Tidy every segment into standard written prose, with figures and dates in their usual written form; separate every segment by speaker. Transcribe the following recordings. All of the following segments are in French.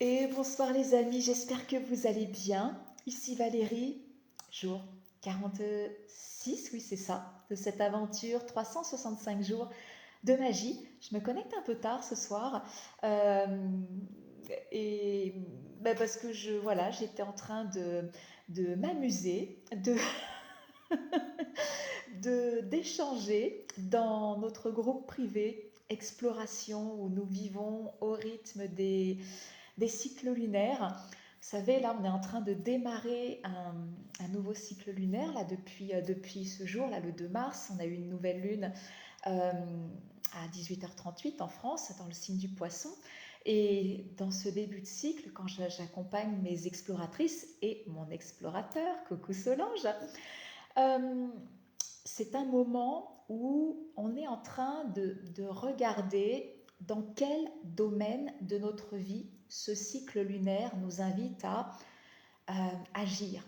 Speaker 1: Et bonsoir les amis, j'espère que vous allez bien. Ici Valérie, jour 46, oui c'est ça, de cette aventure 365 jours de magie. Je me connecte un peu tard ce soir euh, et parce que voilà, j'étais en train de m'amuser, d'échanger dans notre groupe privé Exploration où nous vivons au rythme des cycles lunaires. Vous savez, là, on est en train de démarrer un nouveau cycle lunaire là, depuis ce jour, là, le 2 mars. On a eu une nouvelle lune à 18h38 en France, dans le signe du poisson. Et dans ce début de cycle, quand j'accompagne mes exploratrices et mon explorateur, coucou Solange, euh, c'est un moment où on est en train de regarder dans quel domaine de notre vie ce cycle lunaire nous invite à agir,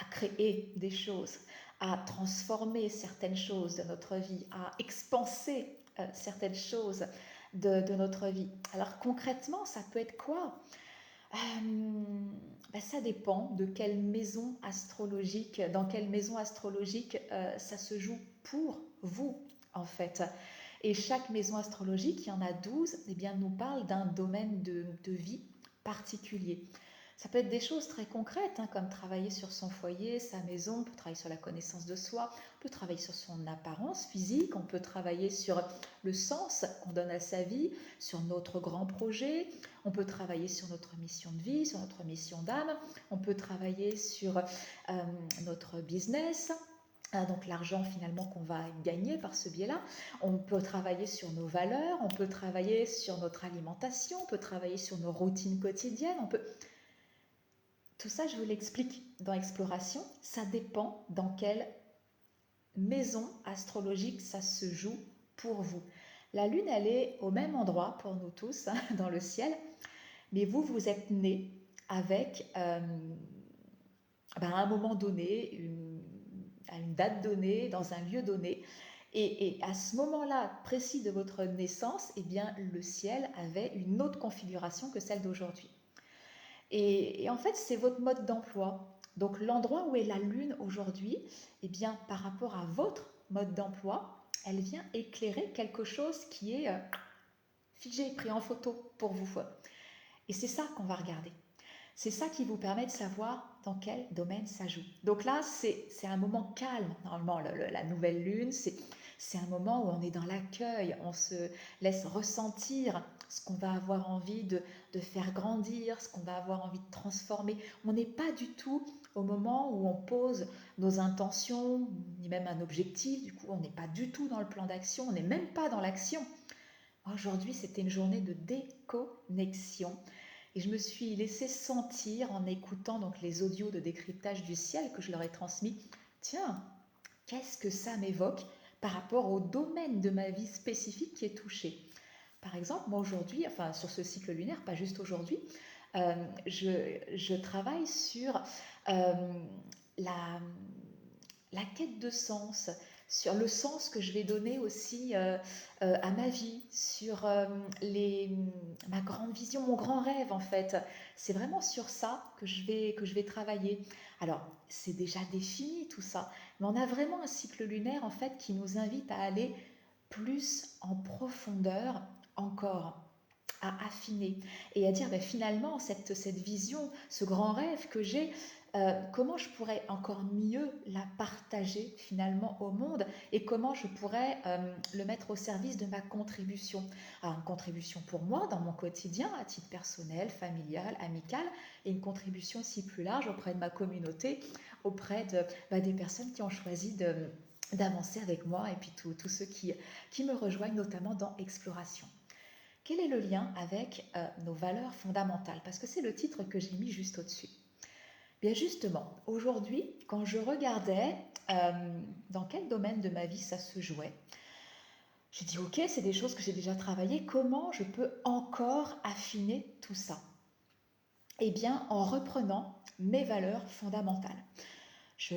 Speaker 1: à créer des choses, à transformer certaines choses de notre vie, à expanser certaines choses de notre vie. Alors concrètement, ça peut être quoi? Ça dépend de quelle maison astrologique, dans quelle maison astrologique ça se joue pour vous, en fait. Et chaque maison astrologique, il y en a 12, eh bien, nous parle d'un domaine de vie particulier. Ça peut être des choses très concrètes, hein, comme travailler sur son foyer, sa maison, on peut travailler sur la connaissance de soi, on peut travailler sur son apparence physique, on peut travailler sur le sens qu'on donne à sa vie, sur notre grand projet, on peut travailler sur notre mission de vie, sur notre mission d'âme, on peut travailler sur notre business, donc l'argent finalement qu'on va gagner par ce biais-là. On peut travailler sur nos valeurs, on peut travailler sur notre alimentation, on peut travailler sur nos routines quotidiennes, on peut... Tout ça, je vous l'explique dans Exploration. Ça dépend dans quelle maison astrologique ça se joue pour vous. La Lune, elle est au même endroit pour nous tous, hein, dans le ciel, mais vous, vous êtes né avec, à un moment donné, à une date donnée, dans un lieu donné, et à ce moment-là précis de votre naissance, eh bien, le ciel avait une autre configuration que celle d'aujourd'hui. Et en fait, c'est votre mode d'emploi. Donc l'endroit où est la Lune aujourd'hui, eh bien, par rapport à votre mode d'emploi, elle vient éclairer quelque chose qui est figé, pris en photo pour vous. Et c'est ça qu'on va regarder. C'est ça qui vous permet de savoir dans quel domaine ça joue. Donc là, c'est un moment calme, normalement, la nouvelle lune, c'est un moment où on est dans l'accueil, on se laisse ressentir ce qu'on va avoir envie de faire grandir, ce qu'on va avoir envie de transformer. On n'est pas du tout au moment où on pose nos intentions, ni même un objectif, du coup on n'est pas du tout dans le plan d'action, on n'est même pas dans l'action. Aujourd'hui, c'était une journée de déconnexion. Et je me suis laissée sentir en écoutant donc les audios de décryptage du ciel que je leur ai transmis. Tiens, qu'est-ce que ça m'évoque par rapport au domaine de ma vie spécifique qui est touché? Par exemple, moi aujourd'hui, enfin sur ce cycle lunaire, pas juste aujourd'hui, je travaille sur euh, la, la quête de sens, sur le sens que je vais donner aussi à ma vie, sur ma grande vision, mon grand rêve en fait. C'est vraiment sur ça que je vais travailler. Alors, c'est déjà défini tout ça, mais on a vraiment un cycle lunaire en fait qui nous invite à aller plus en profondeur encore, à affiner et à dire finalement cette vision, ce grand rêve que j'ai, comment je pourrais encore mieux la partager finalement au monde et comment je pourrais le mettre au service de ma contribution. Alors, une contribution pour moi dans mon quotidien à titre personnel, familial, amical et une contribution aussi plus large auprès de ma communauté, auprès des personnes qui ont choisi d'avancer avec moi et puis tous ceux qui me rejoignent notamment dans Exploration. Quel est le lien avec nos valeurs fondamentales? Parce que c'est le titre que j'ai mis juste au-dessus. Bien justement, aujourd'hui, quand je regardais dans quel domaine de ma vie ça se jouait, j'ai dit ok, c'est des choses que j'ai déjà travaillées, comment je peux encore affiner tout ça? Eh bien, en reprenant mes valeurs fondamentales. Je,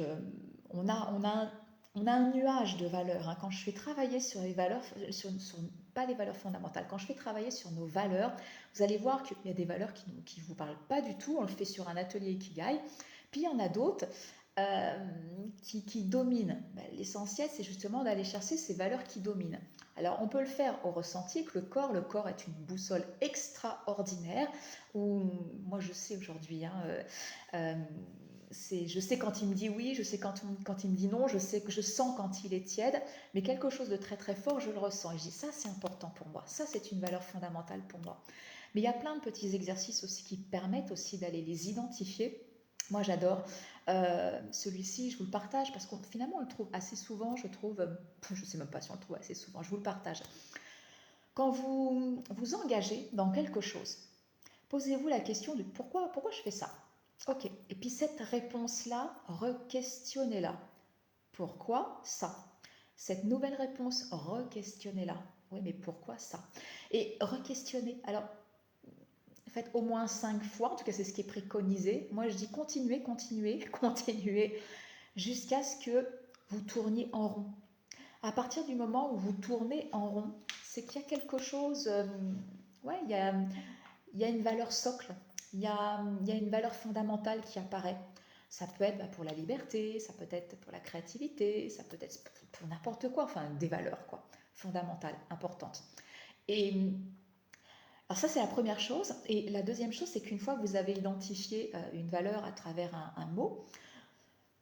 Speaker 1: on a un nuage de valeurs, hein. Quand je fais travailler sur les valeurs, sur pas les valeurs fondamentales. Quand je fais travailler sur nos valeurs, vous allez voir qu'il y a des valeurs qui ne vous parlent pas du tout. On le fait sur un atelier Ikigai. Puis il y en a d'autres qui dominent. Ben, l'essentiel, c'est justement d'aller chercher ces valeurs qui dominent. Alors, on peut le faire au ressenti avec le corps. Le corps est une boussole extraordinaire. Où, moi, je sais aujourd'hui, je sais quand il me dit oui, je sais quand il me dit non, je sais que je sens quand il est tiède, mais quelque chose de très très fort, je le ressens. Et je dis ça, c'est important pour moi. Ça, c'est une valeur fondamentale pour moi. Mais il y a plein de petits exercices aussi qui permettent aussi d'aller les identifier. Moi, j'adore celui-ci, je vous le partage parce que finalement, on le trouve assez souvent, je trouve, je ne sais même pas si on le trouve assez souvent, je vous le partage. Quand vous vous engagez dans quelque chose, posez-vous la question de pourquoi je fais ça. Ok, et puis cette réponse-là, re-questionnez-la. Pourquoi ça? Cette nouvelle réponse, re-questionnez-la. Oui, mais pourquoi ça? Et re-questionnez. Alors, faites au moins 5 fois, en tout cas c'est ce qui est préconisé. Moi je dis continuez, continuez, continuez, jusqu'à ce que vous tourniez en rond. À partir du moment où vous tournez en rond, c'est qu'il y a quelque chose, il y a une valeur socle, il y a une valeur fondamentale qui apparaît. Ça peut être pour la liberté, ça peut être pour la créativité, ça peut être pour n'importe quoi, enfin des valeurs quoi, fondamentales, importantes. Et alors ça, c'est la première chose. Et la deuxième chose, c'est qu'une fois que vous avez identifié une valeur à travers un mot,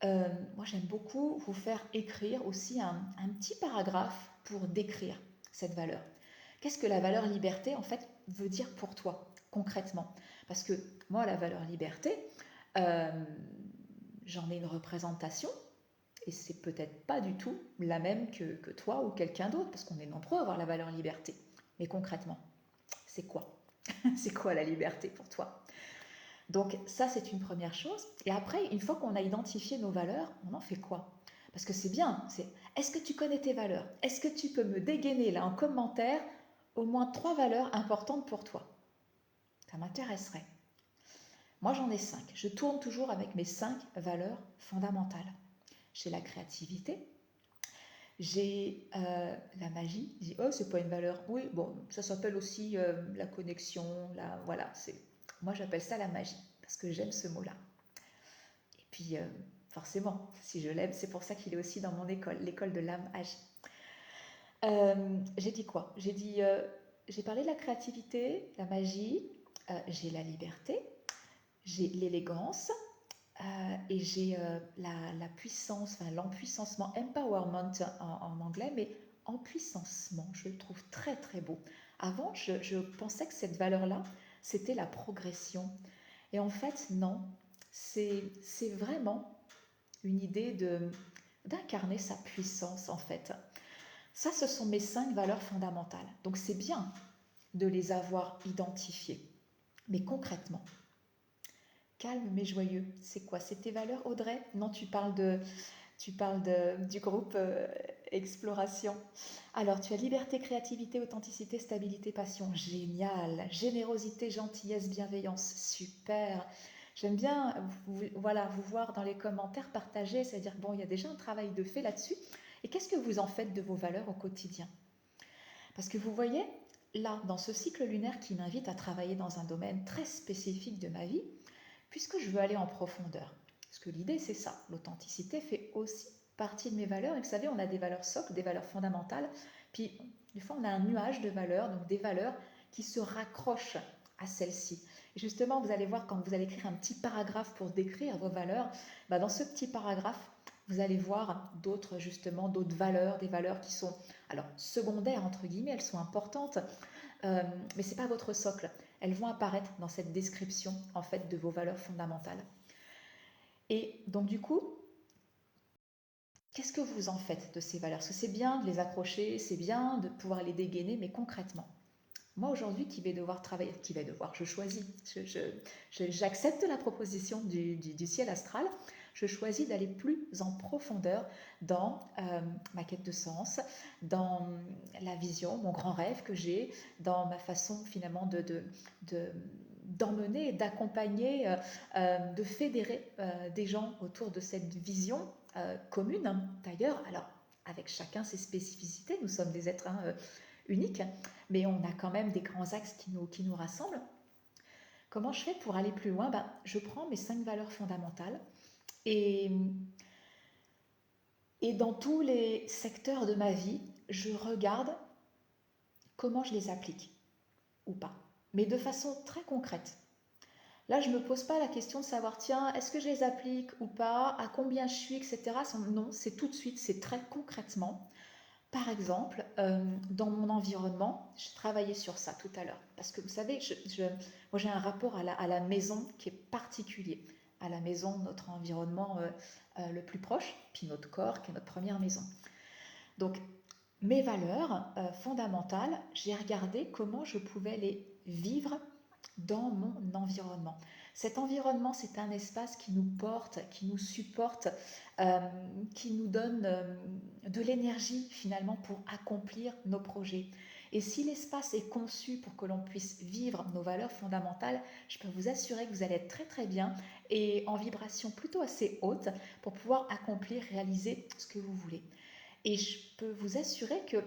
Speaker 1: moi j'aime beaucoup vous faire écrire aussi un petit paragraphe pour décrire cette valeur. Qu'est-ce que la valeur liberté, en fait, veut dire pour toi, concrètement? Parce que moi, la valeur liberté, euh, j'en ai une représentation, et c'est peut-être pas du tout la même que toi ou quelqu'un d'autre, parce qu'on est nombreux à avoir la valeur liberté. Mais concrètement, c'est quoi? C'est quoi la liberté pour toi? Donc ça, c'est une première chose. Et après, une fois qu'on a identifié nos valeurs, on en fait quoi? Parce que c'est bien, est-ce que tu connais tes valeurs? Est-ce que tu peux me dégainer là en commentaire au moins 3 valeurs importantes pour toi? Ça m'intéresserait. Moi, j'en ai 5. Je tourne toujours avec mes 5 valeurs fondamentales. J'ai la créativité, j'ai la magie. Je dis, oh, c'est pas une valeur. Oui, bon, ça s'appelle aussi la connexion. Voilà, moi, j'appelle ça la magie parce que j'aime ce mot-là. Et puis, forcément, si je l'aime, c'est pour ça qu'il est aussi dans mon école, l'école de l'âme agit. J'ai dit quoi? J'ai parlé de la créativité, la magie, j'ai la liberté, j'ai l'élégance et j'ai la puissance, enfin l'empuissancement, empowerment en anglais, mais empuissancement, je le trouve très très beau. Avant, je pensais que cette valeur-là, c'était la progression. Et en fait, non, c'est vraiment une idée d'incarner sa puissance en fait. Ça, ce sont mes 5 valeurs fondamentales. Donc c'est bien de les avoir identifiées. Mais concrètement, calme mais joyeux, c'est quoi? C'est tes valeurs, Audrey? Non, tu parles du groupe Exploration. Alors, tu as liberté, créativité, authenticité, stabilité, passion. Génial. Générosité, gentillesse, bienveillance. Super. J'aime bien vous voir dans les commentaires partager, c'est-à-dire, bon, il y a déjà un travail de fait là-dessus. Et qu'est-ce que vous en faites de vos valeurs au quotidien? Parce que vous voyez, là, dans ce cycle lunaire qui m'invite à travailler dans un domaine très spécifique de ma vie, puisque je veux aller en profondeur. Parce que l'idée, c'est ça. L'authenticité fait aussi partie de mes valeurs. Et vous savez, on a des valeurs socles, des valeurs fondamentales. Puis, des fois, on a un nuage de valeurs, donc des valeurs qui se raccrochent à celles-ci. Et justement, vous allez voir quand vous allez écrire un petit paragraphe pour décrire vos valeurs, dans ce petit paragraphe, vous allez voir d'autres valeurs, des valeurs qui sont alors secondaires entre guillemets, elles sont importantes, mais c'est pas votre socle. Elles vont apparaître dans cette description en fait de vos valeurs fondamentales. Et donc du coup, qu'est-ce que vous en faites de ces valeurs? Parce que c'est bien de les accrocher, c'est bien de pouvoir les dégainer, mais concrètement, moi aujourd'hui je choisis, j'accepte la proposition du ciel astral, je choisis d'aller plus en profondeur dans ma quête de sens, dans la vision, mon grand rêve que j'ai, dans ma façon finalement d'emmener, d'accompagner, de fédérer des gens autour de cette vision commune, d'ailleurs, alors avec chacun ses spécificités, nous sommes des êtres unique, mais on a quand même des grands axes qui nous rassemblent. Comment je fais pour aller plus loin? Je prends mes 5 valeurs fondamentales et, et dans tous les secteurs de ma vie, je regarde comment je les applique ou pas, mais de façon très concrète. Là, je ne me pose pas la question de savoir, tiens, est-ce que je les applique ou pas, à combien je suis, etc. Non, c'est tout de suite, c'est très concrètement. Par exemple, dans mon environnement, j'ai travaillé sur ça tout à l'heure. Parce que vous savez, moi j'ai un rapport à la maison qui est particulier. À la maison, notre environnement le plus proche, puis notre corps qui est notre première maison. Donc, mes valeurs fondamentales, j'ai regardé comment je pouvais les vivre dans mon environnement. Cet environnement, c'est un espace qui nous porte, qui nous supporte, euh, qui nous donne de l'énergie finalement pour accomplir nos projets. Et si l'espace est conçu pour que l'on puisse vivre nos valeurs fondamentales, je peux vous assurer que vous allez être très très bien et en vibration plutôt assez haute pour pouvoir accomplir, réaliser ce que vous voulez. Et je peux vous assurer que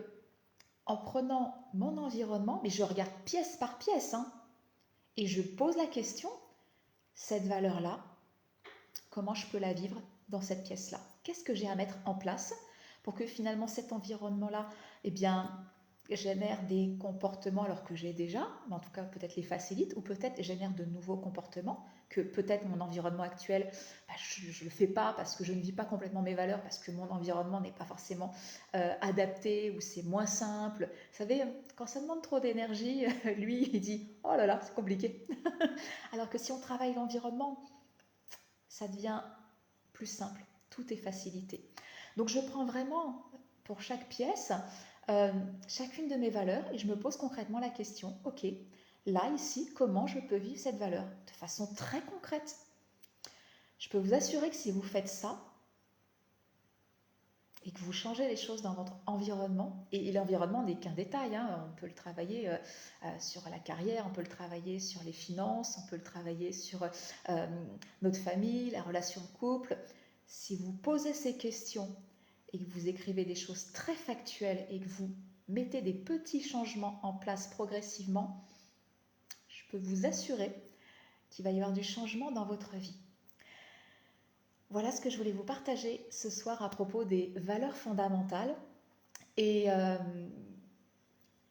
Speaker 1: en prenant mon environnement, mais je regarde pièce par pièce, hein, et je pose la question, cette valeur-là, comment je peux la vivre dans cette pièce-là? Qu'est-ce que j'ai à mettre en place pour que finalement cet environnement-là, eh bien, génère des comportements alors que j'ai déjà, mais en tout cas peut-être les facilite, ou peut-être génère de nouveaux comportements que peut-être mon environnement actuel, je ne le fais pas parce que je ne vis pas complètement mes valeurs, parce que mon environnement n'est pas forcément adapté, ou c'est moins simple. Vous savez, quand ça demande trop d'énergie, lui, il dit « Oh là là, c'est compliqué ». Alors que si on travaille l'environnement, ça devient plus simple, tout est facilité. Donc je prends vraiment pour chaque pièce chacune de mes valeurs et je me pose concrètement la question, ok, là, ici, comment je peux vivre cette valeur de façon très concrète? Je peux vous assurer que si vous faites ça et que vous changez les choses dans votre environnement, et l'environnement n'est qu'un détail, hein, on peut le travailler sur la carrière, on peut le travailler sur les finances, on peut le travailler sur notre famille, la relation de couple. Si vous posez ces questions et que vous écrivez des choses très factuelles et que vous mettez des petits changements en place progressivement, je peux vous assurer qu'il va y avoir du changement dans votre vie. Voilà ce que je voulais vous partager ce soir à propos des valeurs fondamentales. Et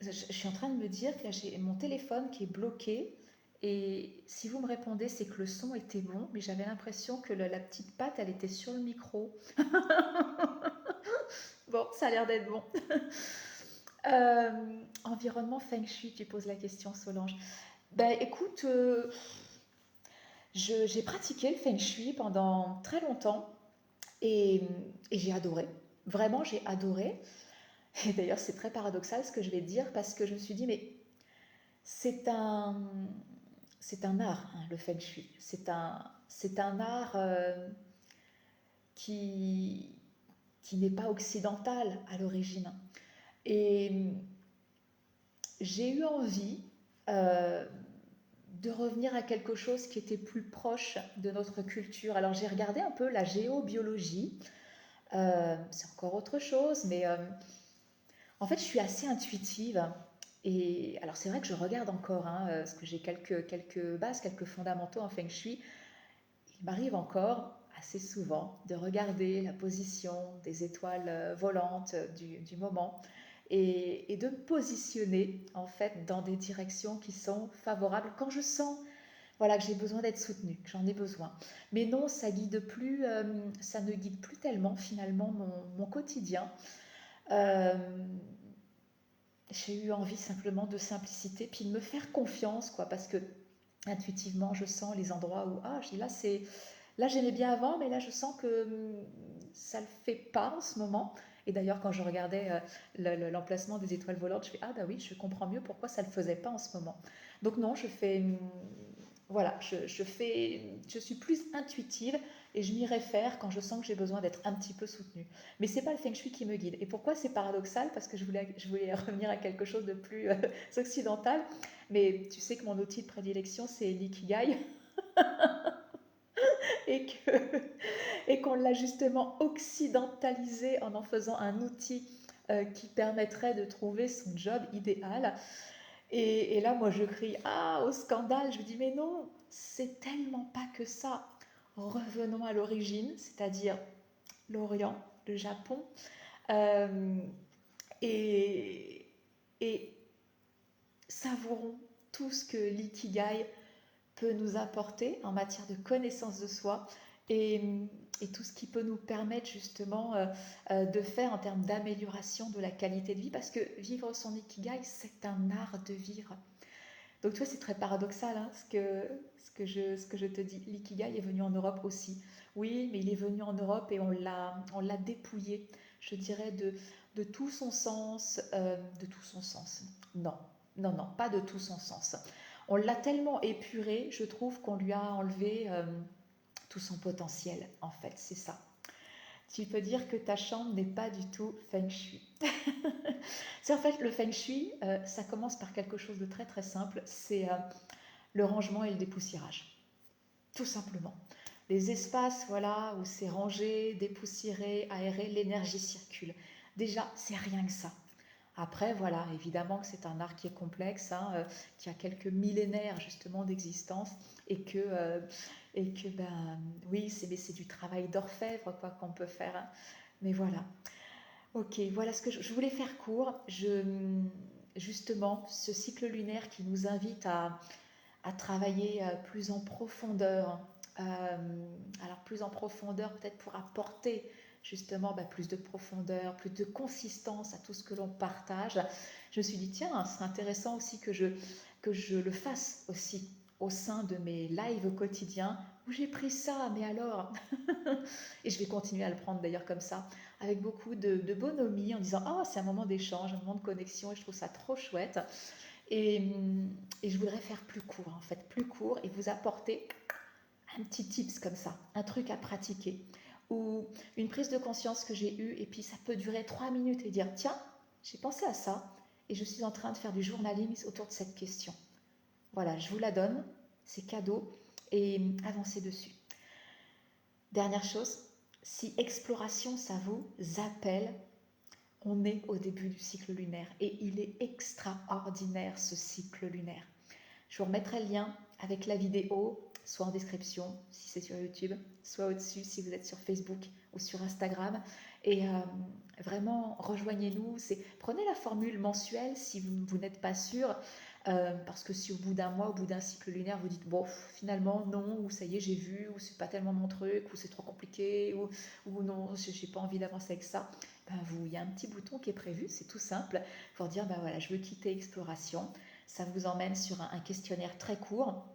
Speaker 1: je suis en train de me dire que là j'ai mon téléphone qui est bloqué. Et si vous me répondez, c'est que le son était bon, mais j'avais l'impression que la petite patte, elle était sur le micro. Bon, ça a l'air d'être bon. Environnement Feng Shui, tu poses la question, Solange. Ben écoute, j'ai pratiqué le Feng Shui pendant très longtemps et j'ai adoré. Vraiment, j'ai adoré. Et d'ailleurs, c'est très paradoxal ce que je vais dire parce que je me suis dit, mais c'est un, c'est un art, hein, le Feng Shui. C'est un art qui, qui n'est pas occidental à l'origine. Et j'ai eu envie euh, de revenir à quelque chose qui était plus proche de notre culture. Alors j'ai regardé un peu la géobiologie, c'est encore autre chose, mais en fait je suis assez intuitive. Et alors c'est vrai que je regarde encore, hein, parce que j'ai quelques bases, quelques fondamentaux en Feng Shui. Il m'arrive encore assez souvent de regarder la position des étoiles volantes du moment et de me positionner en fait dans des directions qui sont favorables quand je sens voilà, que j'ai besoin d'être soutenue, que j'en ai besoin. Mais non, ça guide plus, ça ne guide plus tellement finalement mon quotidien. Euh, j'ai eu envie simplement de simplicité, puis de me faire confiance, quoi, parce que intuitivement, je sens les endroits où je dis là j'aimais bien avant, mais là je sens que ça le fait pas en ce moment. Et d'ailleurs, quand je regardais l'emplacement des étoiles volantes, je fais bah oui, je comprends mieux pourquoi ça le faisait pas en ce moment. Donc non, je fais voilà, je suis plus intuitive et je m'y réfère quand je sens que j'ai besoin d'être un petit peu soutenue. Mais c'est pas le Feng Shui qui me guide. Et pourquoi c'est paradoxal? Parce que je voulais revenir à quelque chose de plus occidental. Mais tu sais que mon outil de prédilection, c'est l'ikigai. et et qu'on l'a justement occidentalisé en faisant un outil qui permettrait de trouver son job idéal. Et là, moi, je crie ah au scandale. Je me dis mais non, c'est tellement pas que ça. Revenons à l'origine, c'est-à-dire l'Orient, le Japon, euh, et, et savourons tout ce que l'ikigai peut nous apporter en matière de connaissance de soi et, et tout ce qui peut nous permettre justement de faire en termes d'amélioration de la qualité de vie, parce que vivre son ikigai, c'est un art de vivre. Donc tu vois, c'est très paradoxal hein, ce que je te dis. L'ikigai est venu en Europe aussi. Oui, mais il est venu en Europe et on l'a dépouillé, je dirais, de tout son sens. De tout son sens. Non, non, non, pas de tout son sens. On l'a tellement épuré, je trouve, qu'on lui a enlevé tout son potentiel, en fait, c'est ça. Tu peux dire que ta chambre n'est pas du tout feng shui. C'est en fait le feng shui, ça commence par quelque chose de très très simple, c'est le rangement et le dépoussiérage, tout simplement. Les espaces, voilà, où c'est rangé, dépoussiéré, aéré, l'énergie circule. Déjà, c'est rien que ça. Après, voilà, évidemment que c'est un art qui est complexe, hein, qui a quelques millénaires justement d'existence et que ben oui, c'est du travail d'orfèvre quoi qu'on peut faire. Hein. Mais voilà. Ok, voilà ce que je voulais faire court. Justement, ce cycle lunaire qui nous invite à travailler plus en profondeur. Alors plus en profondeur peut-être pour apporter justement plus de profondeur, plus de consistance à tout ce que l'on partage. Je me suis dit tiens, c'est intéressant aussi que je le fasse aussi au sein de mes lives quotidiens où j'ai pris ça, mais alors et je vais continuer à le prendre d'ailleurs comme ça, avec beaucoup de bonhomie en disant oh c'est un moment d'échange, un moment de connexion et je trouve ça trop chouette. Et, et je voudrais faire plus court, en fait, plus court et vous apporter un petit tips comme ça, un truc à pratiquer ou une prise de conscience que j'ai eue et puis ça peut durer 3 minutes et dire tiens, j'ai pensé à ça et je suis en train de faire du journaling autour de cette question. Voilà, je vous la donne, c'est cadeau et avancez dessus. Dernière chose, si exploration ça vous appelle, on est au début du cycle lunaire et il est extraordinaire ce cycle lunaire. Je vous remettrai le lien avec la vidéo, soit en description si c'est sur YouTube, soit au-dessus si vous êtes sur Facebook ou sur Instagram. Et vraiment, rejoignez-nous. Prenez la formule mensuelle si vous n'êtes pas sûr. Parce que si au bout d'un mois, au bout d'un cycle lunaire, vous dites bon, finalement non, ou ça y est, j'ai vu, ou c'est pas tellement mon truc, ou c'est trop compliqué, ou non, j'ai pas envie d'avancer avec ça, il y a un petit bouton qui est prévu, c'est tout simple, pour dire voilà, je veux quitter exploration. Ça vous emmène sur un questionnaire très court.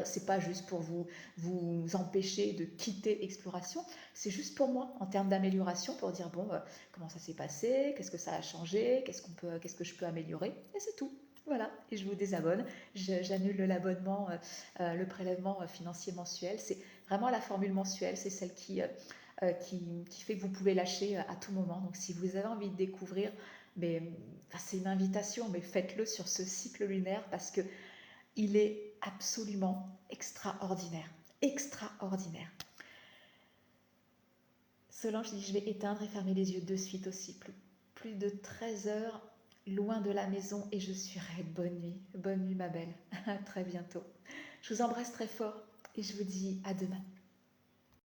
Speaker 1: C'est pas juste pour vous empêcher de quitter exploration, c'est juste pour moi en termes d'amélioration, pour dire bon, comment ça s'est passé, qu'est-ce que ça a changé, qu'est-ce que je peux améliorer, et c'est tout. Voilà, et je vous désabonne, j'annule l'abonnement, le prélèvement financier mensuel. C'est vraiment la formule mensuelle, c'est celle qui fait que vous pouvez lâcher à tout moment. Donc si vous avez envie de découvrir, mais c'est une invitation, mais faites-le sur ce cycle lunaire parce que il est absolument extraordinaire. Extraordinaire. Solange dit je vais éteindre et fermer les yeux de suite aussi. Plus de 13 heures loin de la maison et je suis raide. Bonne nuit ma belle. À très bientôt. Je vous embrasse très fort et je vous dis à demain.